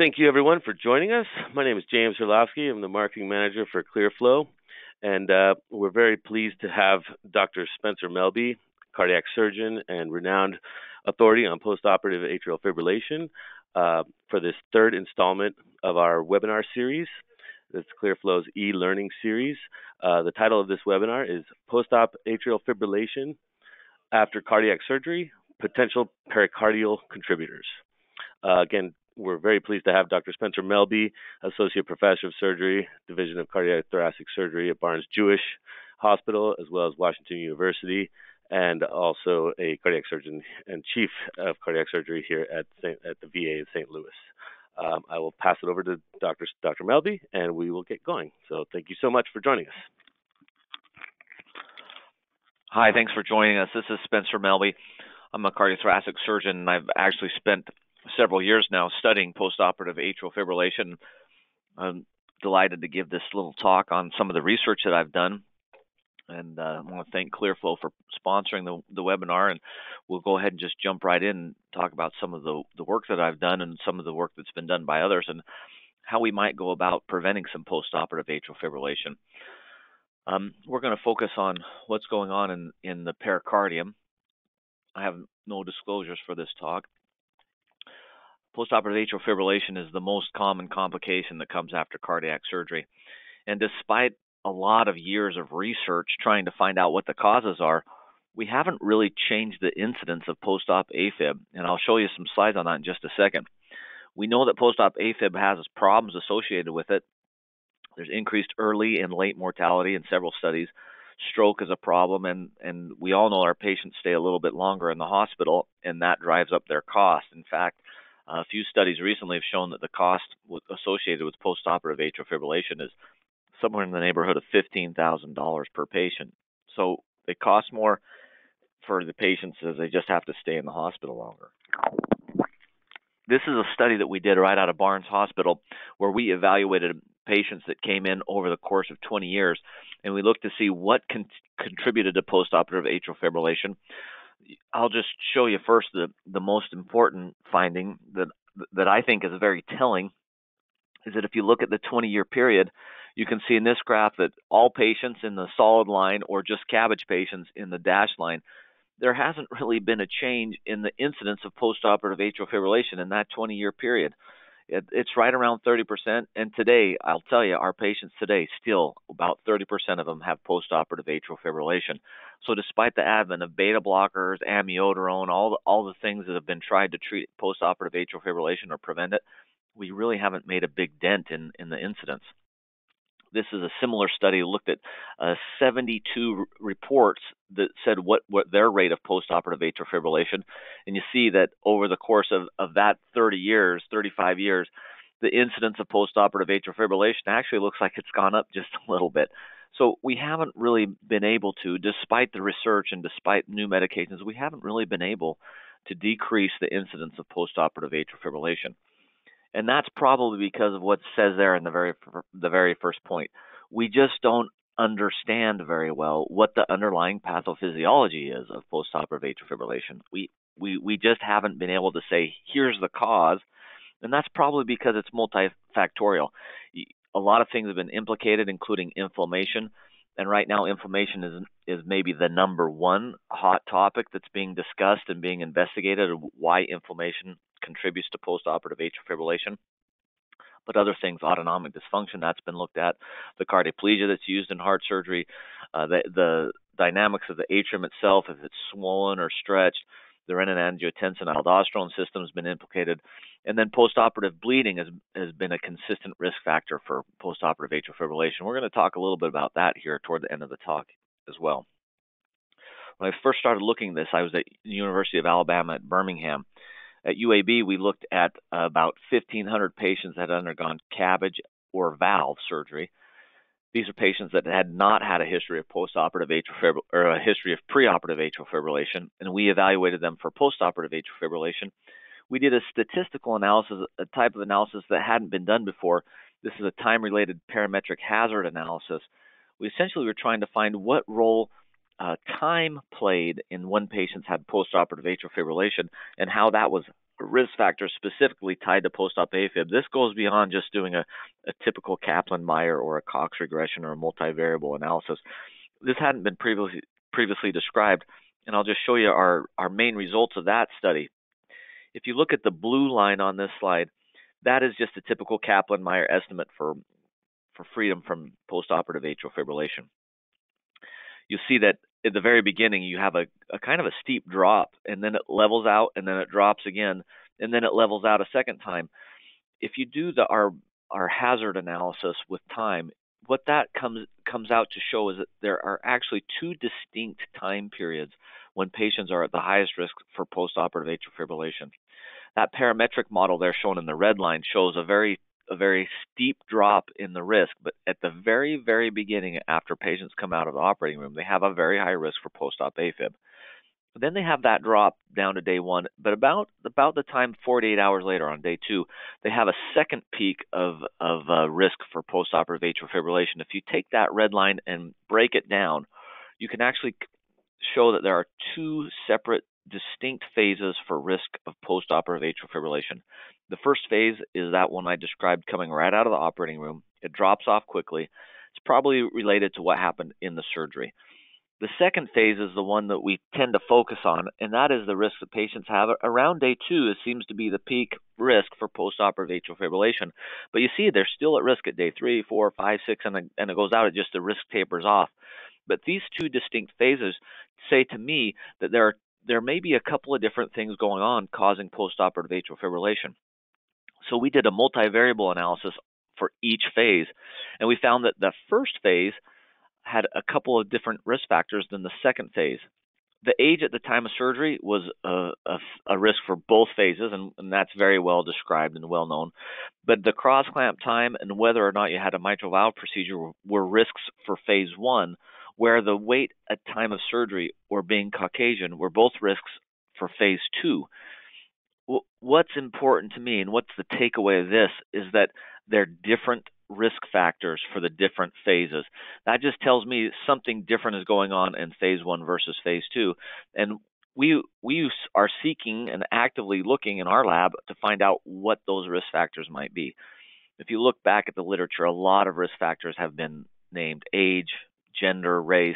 Thank you, everyone, for joining us. My name is James Herlofsky. I'm the marketing manager for ClearFlow, and we're very pleased to have Dr. Spencer Melby, cardiac surgeon and renowned authority on postoperative atrial fibrillation, for this third installment of our webinar series. It's ClearFlow's e-learning series. The title of this webinar is Postop Atrial Fibrillation After Cardiac Surgery, Potential Pericardial Contributors. Again, we're very pleased to have Dr. Spencer Melby, Associate Professor of Surgery, Division of Cardiothoracic Surgery at Barnes-Jewish Hospital, as well as Washington University, and also a cardiac surgeon and Chief of Cardiac Surgery here at the VA in St. Louis. I will pass it over to Dr. Melby, and we will get going. So thank you so much for joining us. Hi, thanks for joining us. This is Spencer Melby. I'm a cardiothoracic surgeon, and I've actually spent several years now studying postoperative atrial fibrillation. I'm delighted to give this little talk on some of the research that I've done, and I want to thank ClearFlow for sponsoring the webinar, and we'll go ahead and just jump right in and talk about some of the work that I've done and some of the work that's been done by others and how we might go about preventing some postoperative atrial fibrillation. We're going to focus on what's going on in the pericardium. I have no disclosures for this talk. Postoperative atrial fibrillation is the most common complication that comes after cardiac surgery. And despite a lot of years of research trying to find out what the causes are, we haven't really changed the incidence of post-op AFib. And I'll show you some slides on that in just a second. We know that post-op AFib has problems associated with it. There's increased early and late mortality in several studies. Stroke is a problem, and we all know our patients stay a little bit longer in the hospital, and that drives up their cost. In fact, a few studies recently have shown that the cost associated with postoperative atrial fibrillation is somewhere in the neighborhood of $15,000 per patient. So they cost more for the patients as they just have to stay in the hospital longer. This is a study that we did right out of Barnes Hospital where we evaluated patients that came in over the course of 20 years, and we looked to see what contributed to postoperative atrial fibrillation. I'll just show you first the most important finding that I think is very telling, is that if you look at the 20-year period, you can see in this graph that all patients in the solid line or just cabbage patients in the dashed line, there hasn't really been a change in the incidence of postoperative atrial fibrillation in that 20-year period. It's right around 30%, and today, I'll tell you, our patients today, still about 30% of them have postoperative atrial fibrillation. So despite the advent of beta blockers, amiodarone, all the things that have been tried to treat postoperative atrial fibrillation or prevent it, we really haven't made a big dent in the incidence. This is a similar study, looked at 72 reports that said what their rate of postoperative atrial fibrillation. And you see that over the course of that 35 years, the incidence of postoperative atrial fibrillation actually looks like it's gone up just a little bit. So we haven't really been able to, despite the research and despite new medications, we haven't really been able to decrease the incidence of postoperative atrial fibrillation. And that's probably because of what it says there in the very first point. We just don't understand very well what the underlying pathophysiology is of postoperative atrial fibrillation. We just haven't been able to say, here's the cause, and that's probably because it's multifactorial. A lot of things have been implicated, including inflammation, and right now inflammation is maybe the number one hot topic that's being discussed and being investigated, why inflammation contributes to postoperative atrial fibrillation. But other things, autonomic dysfunction, that's been looked at, the cardioplegia that's used in heart surgery, the dynamics of the atrium itself, if it's swollen or stretched, the renin-angiotensin-aldosterone system has been implicated, and then postoperative bleeding has been a consistent risk factor for postoperative atrial fibrillation. We're going to talk a little bit about that here toward the end of the talk as well. When I first started looking at this, I was at the University of Alabama at Birmingham. At UAB, we looked at about 1,500 patients that had undergone CABG or valve surgery. These are patients that had not had a history of postoperative atrial fibrillation or a history of preoperative atrial fibrillation, and we evaluated them for postoperative atrial fibrillation. We did a statistical analysis, a type of analysis that hadn't been done before. This is a time-related parametric hazard analysis. We essentially were trying to find what role time played in when patients had postoperative atrial fibrillation and how that was risk factors specifically tied to post-op AFib. This goes beyond just doing a typical Kaplan-Meier or a Cox regression or a multivariable analysis. This hadn't been previously described, and I'll just show you our main results of that study. If you look at the blue line on this slide, that is just a typical Kaplan-Meier estimate for freedom from postoperative atrial fibrillation. You see that at the very beginning you have a kind of a steep drop, and then it levels out, and then it drops again, and then it levels out a second time. If you do our hazard analysis with time, what that comes out to show is that there are actually two distinct time periods when patients are at the highest risk for postoperative atrial fibrillation. That parametric model there shown in the red line shows a very steep drop in the risk, but at the very, very beginning, after patients come out of the operating room, they have a very high risk for post-op AFib. Then they have that drop down to day one, but about the time 48 hours later on day two, they have a second peak of risk for postoperative atrial fibrillation. If you take that red line and break it down, you can actually show that there are two separate distinct phases for risk of postoperative atrial fibrillation. The first phase is that one I described coming right out of the operating room. It drops off quickly. It's probably related to what happened in the surgery. The second phase is the one that we tend to focus on, and that is the risk that patients have. Around day two, it seems to be the peak risk for postoperative atrial fibrillation. But you see, they're still at risk at day 3, 4, 5, 6, and it goes out. The risk tapers off. But these two distinct phases say to me that there may be a couple of different things going on causing postoperative atrial fibrillation. So we did a multivariable analysis for each phase, and we found that the first phase had a couple of different risk factors than the second phase. The age at the time of surgery was a risk for both phases, and that's very well described and well known. But the cross-clamp time and whether or not you had a mitral valve procedure were risks for phase one, where the weight at time of surgery or being Caucasian were both risks for phase two. What's important to me and what's the takeaway of this is that they're different risk factors for the different phases. That just tells me something different is going on in phase one versus phase two. And we are seeking and actively looking in our lab to find out what those risk factors might be. If you look back at the literature, a lot of risk factors have been named: age, gender, race,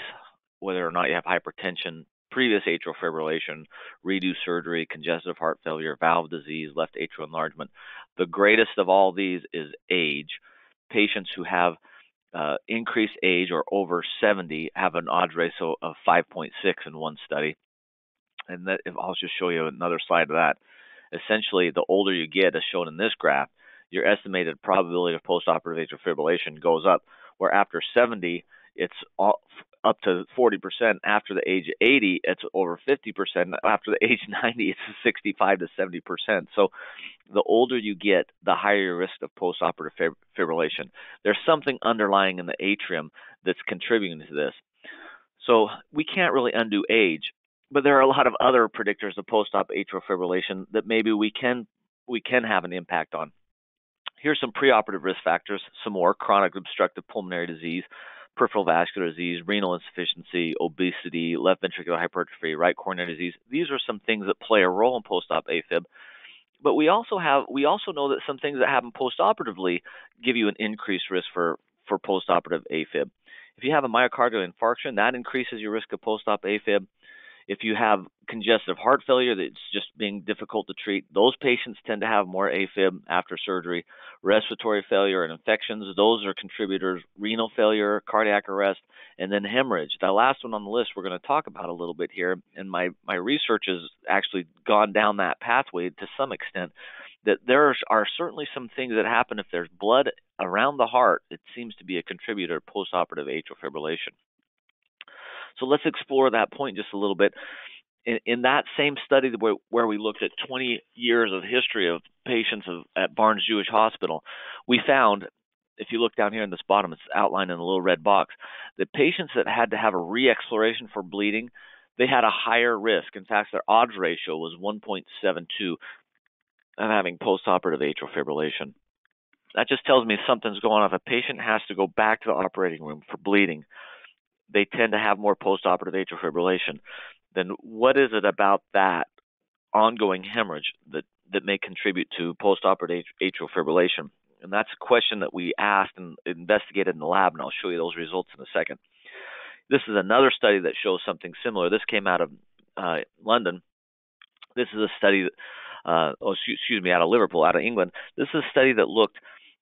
whether or not you have hypertension, previous atrial fibrillation, redo surgery, congestive heart failure, valve disease, left atrial enlargement. The greatest of all these is age. Patients who have increased age or over 70 have an odds ratio of 5.6 in one study. And that, I'll just show you another slide of that. Essentially, the older you get, as shown in this graph, your estimated probability of postoperative atrial fibrillation goes up, where after 70, it's up to 40%. After the age of 80, it's over 50%. After the age of 90, it's 65 to 70%. So the older you get, the higher your risk of postoperative fibrillation. There's something underlying in the atrium that's contributing to this. So we can't really undo age, but there are a lot of other predictors of post-op atrial fibrillation that maybe we can have an impact on. Here's some preoperative risk factors, some more: chronic obstructive pulmonary disease, peripheral vascular disease, renal insufficiency, obesity, left ventricular hypertrophy, right coronary disease. These are some things that play a role in post-op AFib. But we also know that some things that happen postoperatively give you an increased risk for postoperative AFib. If you have a myocardial infarction, that increases your risk of post-op AFib. If you have congestive heart failure that's just being difficult to treat, those patients tend to have more AFib after surgery. Respiratory failure and infections, those are contributors. Renal failure, cardiac arrest, and then hemorrhage. The last one on the list we're going to talk about a little bit here, and my research has actually gone down that pathway to some extent, that there are certainly some things that happen if there's blood around the heart. It seems to be a contributor to postoperative atrial fibrillation. So let's explore that point just a little bit. In that same study where we looked at 20 years of history of patients at Barnes Jewish Hospital, we found, if you look down here in this bottom, it's outlined in a little red box, that patients that had to have a re-exploration for bleeding, they had a higher risk. In fact, their odds ratio was 1.72 of having postoperative atrial fibrillation. That just tells me something's going on. If a patient has to go back to the operating room for bleeding, they tend to have more postoperative atrial fibrillation. Then what is it about that ongoing hemorrhage that that may contribute to postoperative atrial fibrillation? And that's a question that we asked and investigated in the lab, and I'll show you those results in a second. This is another study that shows something similar. This came out of London. This is a study, out of Liverpool, out of England. This is a study that looked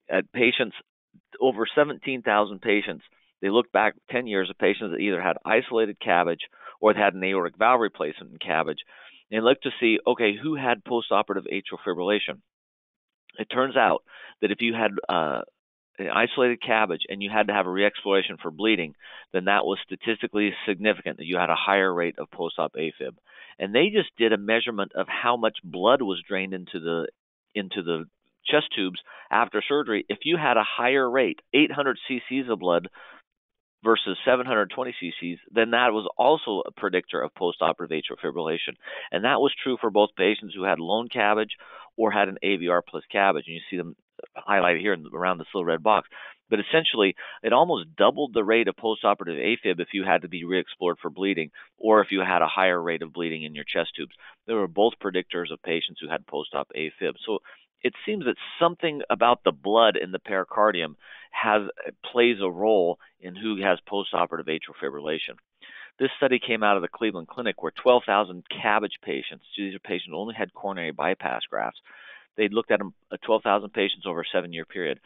at patients, over 17,000 patients. They looked back 10 years of patients that either had isolated CABG or had an aortic valve replacement in CABG, and looked to see, okay, who had postoperative atrial fibrillation. It turns out that if you had an isolated CABG and you had to have a re-exploration for bleeding, then that was statistically significant, that you had a higher rate of post-op AFib. And they just did a measurement of how much blood was drained into the chest tubes after surgery. If you had a higher rate, 800 cc's of blood versus 720 cc's, then that was also a predictor of postoperative atrial fibrillation. And that was true for both patients who had lone CABG or had an AVR plus CABG. And you see them highlighted here around this little red box. But essentially, it almost doubled the rate of postoperative AFib if you had to be re-explored for bleeding, or if you had a higher rate of bleeding in your chest tubes. They were both predictors of patients who had post-op AFib. So it seems that something about the blood in the pericardium plays a role in who has postoperative atrial fibrillation. This study came out of the Cleveland Clinic where 12,000 CABG patients, these are patients who only had coronary bypass grafts, they looked at 12,000 patients over a 7-year period.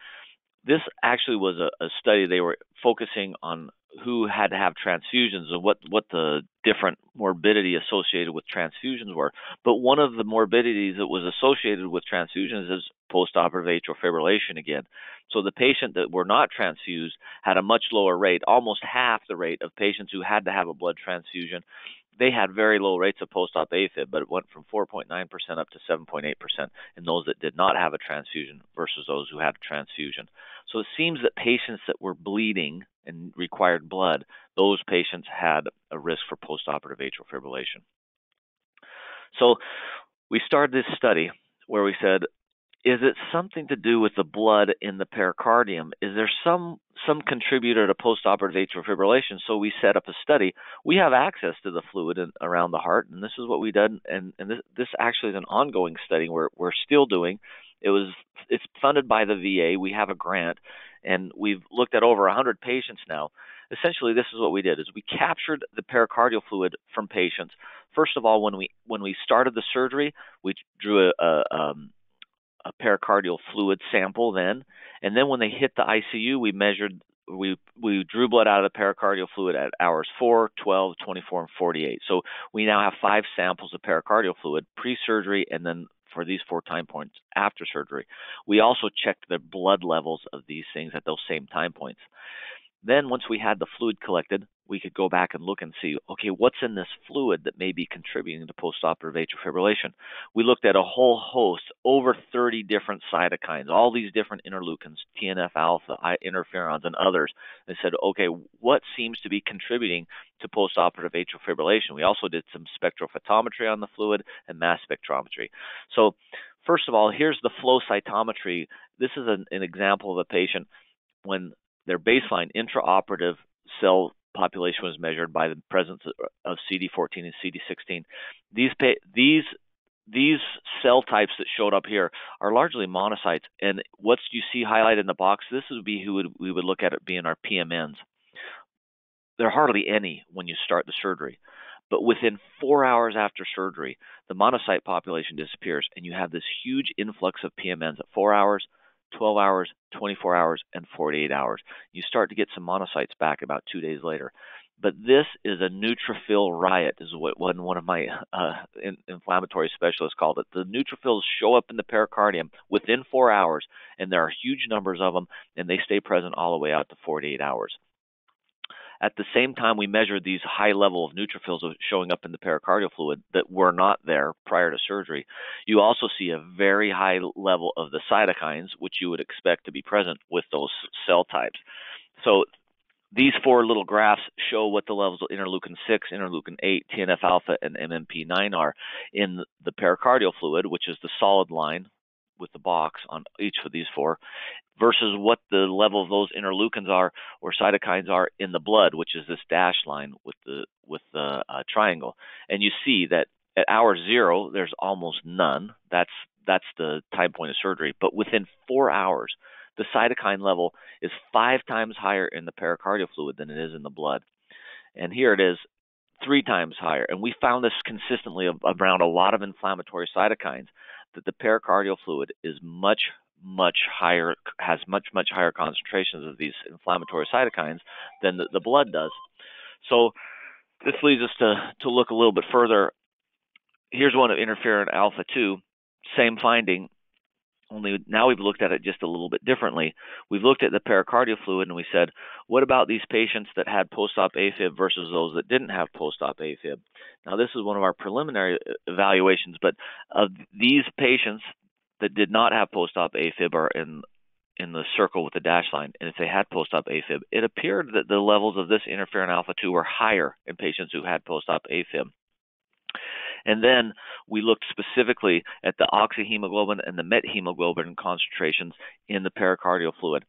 This actually was a study. They were focusing on who had to have transfusions and what the different morbidity associated with transfusions were. But one of the morbidities that was associated with transfusions is postoperative atrial fibrillation again. So the patient that were not transfused had a much lower rate, almost half the rate of patients who had to have a blood transfusion. They had very low rates of post-op AFib, but it went from 4.9% up to 7.8% in those that did not have a transfusion versus those who had a transfusion. So it seems that patients that were bleeding and required blood, those patients had a risk for postoperative atrial fibrillation. So we started this study where we said, is it something to do with the blood in the pericardium? Is there some contributor to postoperative atrial fibrillation? So we set up a study. We have access to the fluid around the heart, and this is what we did. And this actually is an ongoing study we're still doing. It's funded by the VA. We have a grant, and we've looked at over 100 patients now. Essentially, this is what we did: is we captured the pericardial fluid from patients. First of all, when we started the surgery, we drew a pericardial fluid sample then, and then when they hit the ICU, we drew blood out of the pericardial fluid at hours 4, 12, 24, and 48. So we now have 5 samples of pericardial fluid pre-surgery, and then for these 4 time points after surgery. We also checked the blood levels of these things at those same time points. Then once we had the fluid collected, we could go back and look and see, okay, what's in this fluid that may be contributing to postoperative atrial fibrillation? We looked at a whole host, over 30 different cytokines, all these different interleukins, TNF-alpha, interferons, and others, and said, okay, what seems to be contributing to postoperative atrial fibrillation? We also did some spectrophotometry on the fluid and mass spectrometry. So first of all, here's the flow cytometry. This is an example of a patient when their baseline intraoperative cell population was measured by the presence of CD14 and CD16. These cell types that showed up here are largely monocytes, and what you see highlighted in the box, this would be who we would look at it being our PMNs. There are hardly any when you start the surgery, but within 4 hours after surgery, the monocyte population disappears, and you have this huge influx of PMNs at 4 hours, 12 hours, 24 hours, and 48 hours. You start to get some monocytes back about 2 days later. But this is a neutrophil riot, is what one of my inflammatory specialists called it. The neutrophils show up in the pericardium within 4 hours, and there are huge numbers of them, and they stay present all the way out to 48 hours. At the same time, we measured these high level of neutrophils showing up in the pericardial fluid that were not there prior to surgery. You also see a very high level of the cytokines, which you would expect to be present with those cell types. So these 4 little graphs show what the levels of interleukin-6, interleukin-8, TNF-alpha, and MMP9 are in the pericardial fluid, which is the solid line with the box on each of these 4, versus what the level of those interleukins are or cytokines are in the blood, which is this dashed line with the triangle. And you see that at hour 0, there's almost none. That's that's the time point of surgery. But within 4 hours, the cytokine level is 5 times higher in the pericardial fluid than it is in the blood. And here it is 3 times higher. And we found this consistently around a lot of inflammatory cytokines, that the pericardial fluid is much higher, has much higher concentrations of these inflammatory cytokines than the blood does. So this leads us to look a little bit further. Here's one of interferon alpha 2, same finding, only now we've looked at it just a little bit differently. We've looked at the pericardial fluid and we said, what about these patients that had post-op AFib versus those that didn't have post-op AFib? Now, this is one of our preliminary evaluations, but of these patients that did not have post-op AFib are in the circle with the dashed line, and if they had post-op AFib, it appeared that the levels of this interferon alpha-2 were higher in patients who had post-op AFib. And then we looked specifically at the oxyhemoglobin and the methemoglobin concentrations in the pericardial fluid.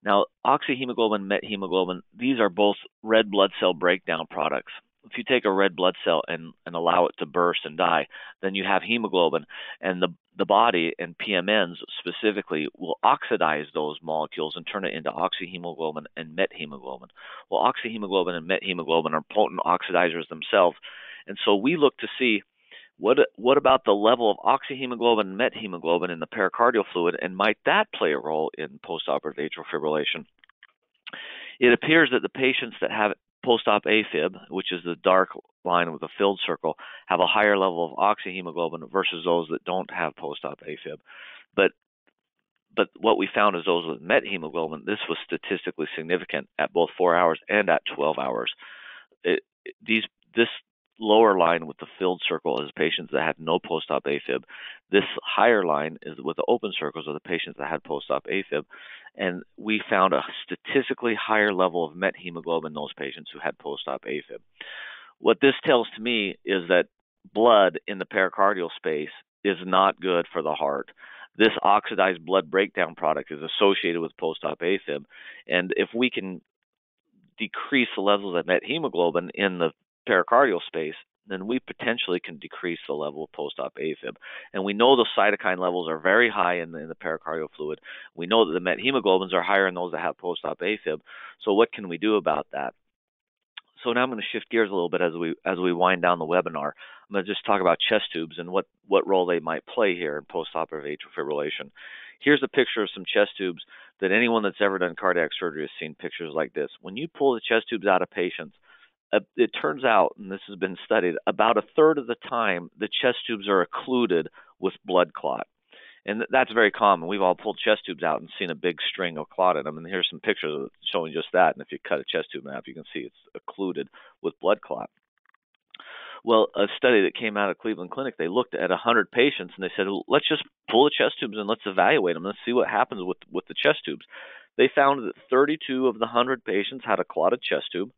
Now, oxyhemoglobin, methemoglobin, these are both red blood cell breakdown products. If you take a red blood cell and allow it to burst and die, then you have hemoglobin, and the body and PMNs specifically will oxidize those molecules and turn it into oxyhemoglobin and methemoglobin. Well, oxyhemoglobin and methemoglobin are potent oxidizers themselves, and so we look to see what about the level of oxyhemoglobin and methemoglobin in the pericardial fluid, and might that play a role in postoperative atrial fibrillation? It appears that the patients that have post-op AFib, which is the dark line with a filled circle, have a higher level of oxyhemoglobin versus those that don't have post-op AFib. But what we found is those with methemoglobin, this was statistically significant at both 4 hours and at 12 hours. This lower line with the filled circle is patients that had no post-op AFib. This higher line is with the open circles of the patients that had post-op AFib. And we found a statistically higher level of methemoglobin in those patients who had post-op AFib. What this tells to me is that blood in the pericardial space is not good for the heart. This oxidized blood breakdown product is associated with post-op AFib. And if we can decrease the levels of methemoglobin in the pericardial space, then we potentially can decrease the level of post-op AFib. And we know the cytokine levels are very high in the pericardial fluid. We know that the methemoglobins are higher in those that have post-op AFib. So what can we do about that? So now I'm going to shift gears a little bit as we wind down the webinar. I'm going to just talk about chest tubes and what role they might play here in postoperative atrial fibrillation. Here's a picture of some chest tubes that anyone that's ever done cardiac surgery has seen pictures like this. When you pull the chest tubes out of patients, it turns out, and this has been studied, about a third of the time the chest tubes are occluded with blood clot. And that's very common. We've all pulled chest tubes out and seen a big string of clot in them. And here's some pictures showing just that. And if you cut a chest tube in half, you can see it's occluded with blood clot. Well, a study that came out of Cleveland Clinic, they looked at 100 patients and they said, well, let's just pull the chest tubes and let's evaluate them. Let's see what happens with the chest tubes. They found that 32 of the 100 patients had a clotted chest tube.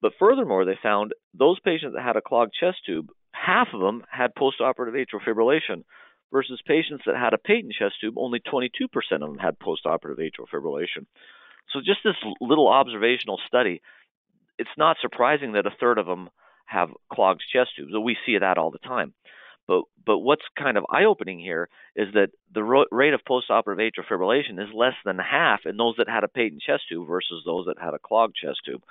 But furthermore, they found those patients that had a clogged chest tube, half of them had postoperative atrial fibrillation, versus patients that had a patent chest tube, only 22% of them had postoperative atrial fibrillation. So just this little observational study, it's not surprising that a third of them have clogged chest tubes. We see that all the time. But what's kind of eye-opening here is that the rate of postoperative atrial fibrillation is less than half in those that had a patent chest tube versus those that had a clogged chest tube.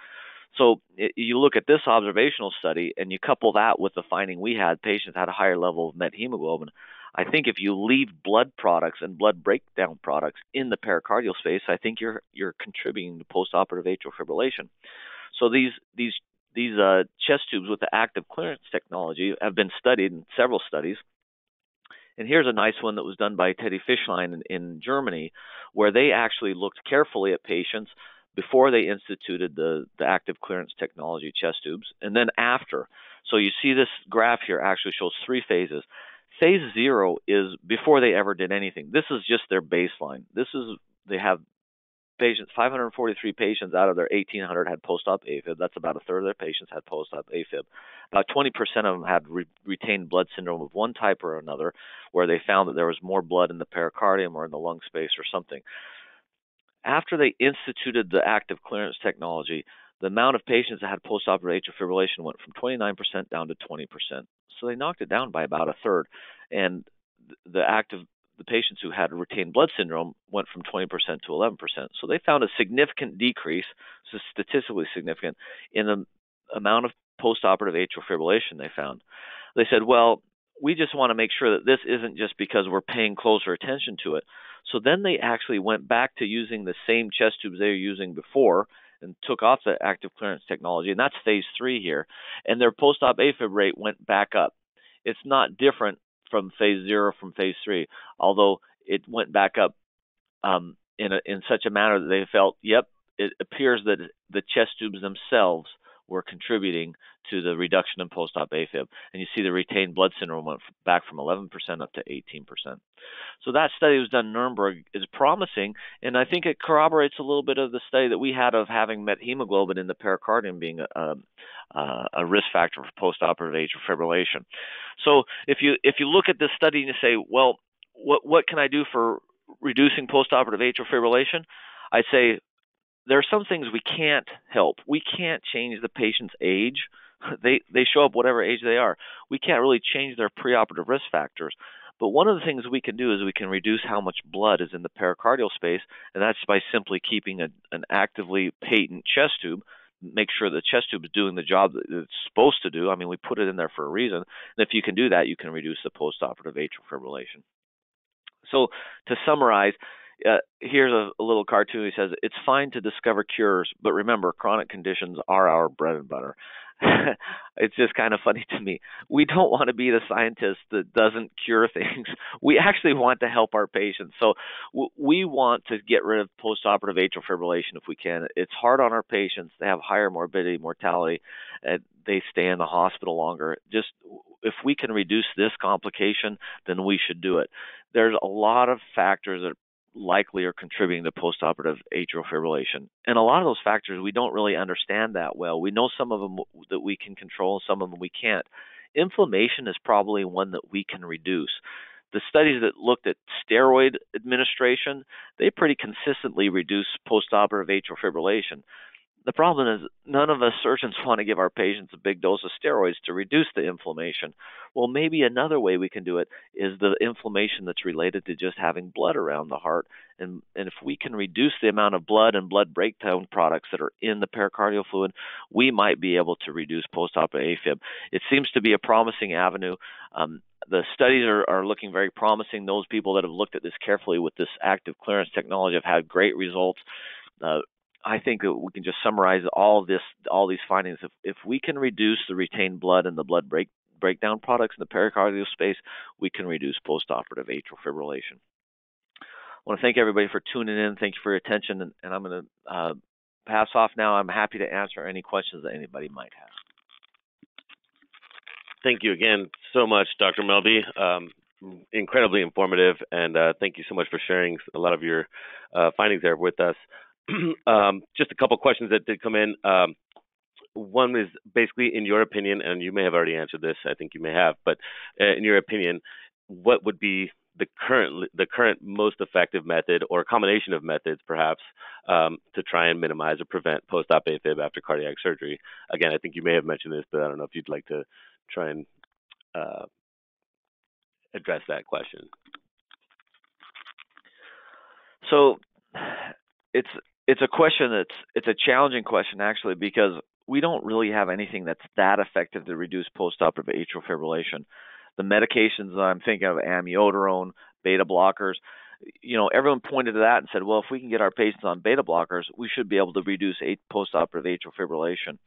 So you look at this observational study and you couple that with the finding we had, patients had a higher level of methemoglobin. I think if you leave blood products and blood breakdown products in the pericardial space, I think you're contributing to postoperative atrial fibrillation. So these chest tubes with the active clearance technology have been studied in several studies. And here's a nice one that was done by Teddy Fischlein in Germany, where they actually looked carefully at patients before they instituted the active clearance technology chest tubes, and then after. So you see this graph here actually shows 3 phases. Phase 0 is before they ever did anything. This is just their baseline. They have patients, 543 patients out of their 1,800 had post-op AFib. That's about a third of their patients had post-op AFib. About 20% of them had retained blood syndrome of one type or another, where they found that there was more blood in the pericardium or in the lung space or something. After they instituted the active clearance technology, the amount of patients that had postoperative atrial fibrillation went from 29% down to 20%. So they knocked it down by about a third. And the patients who had retained blood syndrome went from 20% to 11%. So they found a significant decrease, so statistically significant, in the amount of postoperative atrial fibrillation they found. They said, well, we just want to make sure that this isn't just because we're paying closer attention to it. So then they actually went back to using the same chest tubes they were using before and took off the active clearance technology, and that's phase 3 here, and their post-op AFib rate went back up. It's not different from phase 0 from phase 3, although it went back up in such a manner that they felt, yep, it appears that the chest tubes themselves were contributing to the reduction in post-op AFib. And you see the retained blood syndrome went back from 11% up to 18%. So that study was done in Nuremberg is promising, and I think it corroborates a little bit of the study that we had of having methemoglobin in the pericardium being a risk factor for postoperative atrial fibrillation. So if you look at this study and you say, well, what can I do for reducing postoperative atrial fibrillation? I'd say there are some things we can't help. We can't change the patient's age. They show up whatever age they are. We can't really change their preoperative risk factors. But one of the things we can do is we can reduce how much blood is in the pericardial space, and that's by simply keeping an actively patent chest tube. Make sure the chest tube is doing the job that it's supposed to do. I mean, we put it in there for a reason. And if you can do that, you can reduce the postoperative atrial fibrillation. So to summarize, here's a little cartoon. He says, it's fine to discover cures, but remember, chronic conditions are our bread and butter. It's just kind of funny to me. We don't want to be the scientist that doesn't cure things. We actually want to help our patients. So we want to get rid of postoperative atrial fibrillation if we can. It's hard on our patients. They have higher morbidity, mortality. They stay in the hospital longer. Just if we can reduce this complication, then we should do it. There's a lot of factors that likely are contributing to postoperative atrial fibrillation. And a lot of those factors we don't really understand that well. We know some of them that we can control, some of them we can't. Inflammation is probably one that we can reduce. The studies that looked at steroid administration, they pretty consistently reduce postoperative atrial fibrillation. The problem is none of us surgeons want to give our patients a big dose of steroids to reduce the inflammation. Well, maybe another way we can do it is the inflammation that's related to just having blood around the heart. And if we can reduce the amount of blood and blood breakdown products that are in the pericardial fluid, we might be able to reduce postoperative AFib. It seems to be a promising avenue. The studies are looking very promising. Those people that have looked at this carefully with this active clearance technology have had great results. I think that we can just summarize all these findings. If we can reduce the retained blood and the blood breakdown products in the pericardial space, we can reduce postoperative atrial fibrillation. I want to thank everybody for tuning in. Thank you for your attention, and I'm going to pass off now. I'm happy to answer any questions that anybody might have. Thank you again so much, Dr. Melby. Incredibly informative, and thank you so much for sharing a lot of your findings there with us. Just a couple questions that did come in. One is basically, in your opinion, and you may have already answered this, I think you may have, but in your opinion, what would be the current most effective method, or a combination of methods perhaps, to try and minimize or prevent post-op AFib after cardiac surgery? Again, I think you may have mentioned this, but I don't know if you'd like to try and address that question. So it's a question it's a challenging question, actually, because we don't really have anything that's that effective to reduce postoperative atrial fibrillation. The medications that I'm thinking of, amiodarone, beta blockers, everyone pointed to that and said, well, if we can get our patients on beta blockers, we should be able to reduce postoperative atrial fibrillation.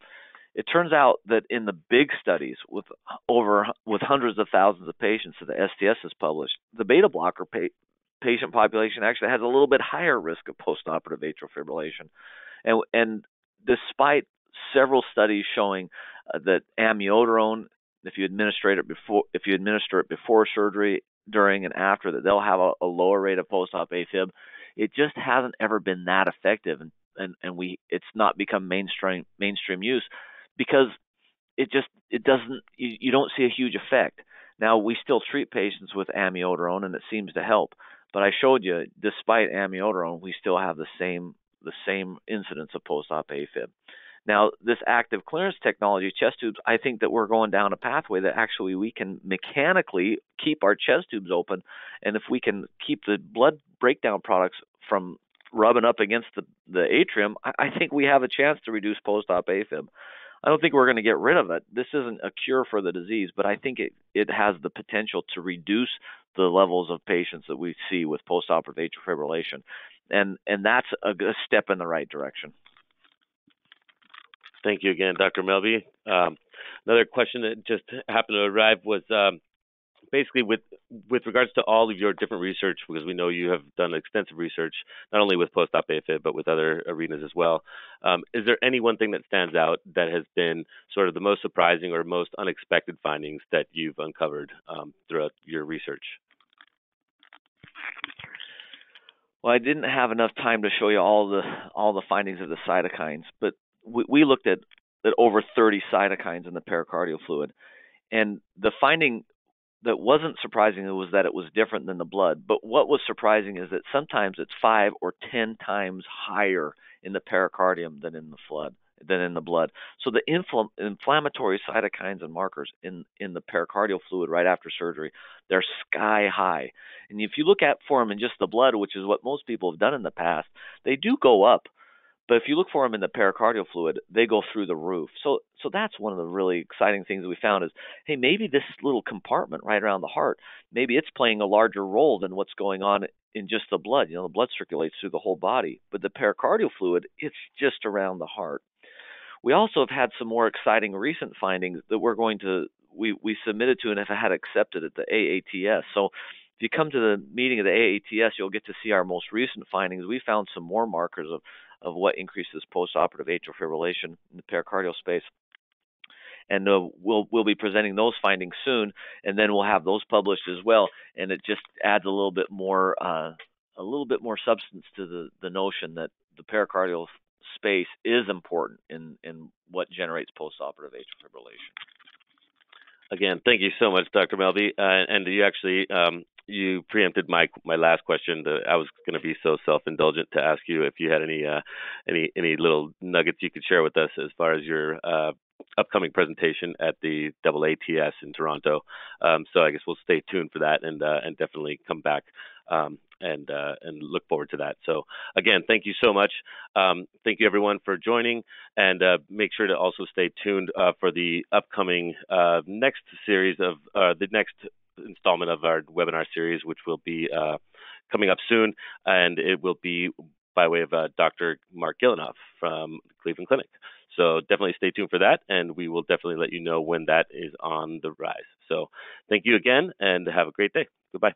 It turns out that in the big studies with hundreds of thousands of patients that the STS has published, the beta blocker patient population actually has a little bit higher risk of postoperative atrial fibrillation. And despite several studies showing that amiodarone, if you administer it before surgery, during and after, that they'll have a lower rate of post-op AFib, it just hasn't ever been that effective, and it's not become mainstream use because you don't see a huge effect. Now, we still treat patients with amiodarone, and it seems to help. But I showed you, despite amiodarone, we still have the same incidence of post-op AFib. Now, this active clearance technology, chest tubes, I think that we're going down a pathway that actually we can mechanically keep our chest tubes open, and if we can keep the blood breakdown products from rubbing up against the atrium, I think we have a chance to reduce post-op AFib. I don't think we're going to get rid of it. This isn't a cure for the disease, but I think it has the potential to reduce the levels of patients that we see with postoperative atrial fibrillation. And that's a step in the right direction. Thank you again, Dr. Melby. Another question that just happened to arrive was basically with regards to all of your different research, because we know you have done extensive research, not only with post-op AFib, but with other arenas as well. Is there any one thing that stands out that has been sort of the most surprising or most unexpected findings that you've uncovered throughout your research? Well, I didn't have enough time to show you all the findings of the cytokines, but we looked at over 30 cytokines in the pericardial fluid, and the finding that wasn't surprising was that it was different than the blood. But what was surprising is that sometimes it's 5 or 10 times higher in the pericardium than in the blood. So the inflammatory cytokines and markers in the pericardial fluid right after surgery, they're sky high. And if you look for them in just the blood, which is what most people have done in the past, they do go up. But if you look for them in the pericardial fluid, they go through the roof. So that's one of the really exciting things that we found is, hey, maybe this little compartment right around the heart, maybe it's playing a larger role than what's going on in just the blood. The blood circulates through the whole body, but the pericardial fluid, it's just around the heart. We also have had some more exciting recent findings that we submitted to and have had accepted at the AATS. So if you come to the meeting of the AATS, you'll get to see our most recent findings. We found some more markers of what increases postoperative atrial fibrillation in the pericardial space. And we'll be presenting those findings soon, and then we'll have those published as well. And it just adds a little bit more substance to the notion that the pericardial space is important in what generates postoperative atrial fibrillation. Again, thank you so much, Dr. Melby. And you actually you preempted my last question. I was going to be so self-indulgent to ask you if you had any little nuggets you could share with us as far as your upcoming presentation at the AATS in Toronto. So I guess we'll stay tuned for that and definitely come back and look forward to that. So again, thank you so much. Thank you everyone for joining, and make sure to also stay tuned for the upcoming next series of the next installment of our webinar series, which will be coming up soon, and it will be by way of Dr. Mark Gillenoff from Cleveland Clinic. So definitely stay tuned for that, and we will definitely let you know when that is on the rise. So thank you again, and have a great day. Goodbye.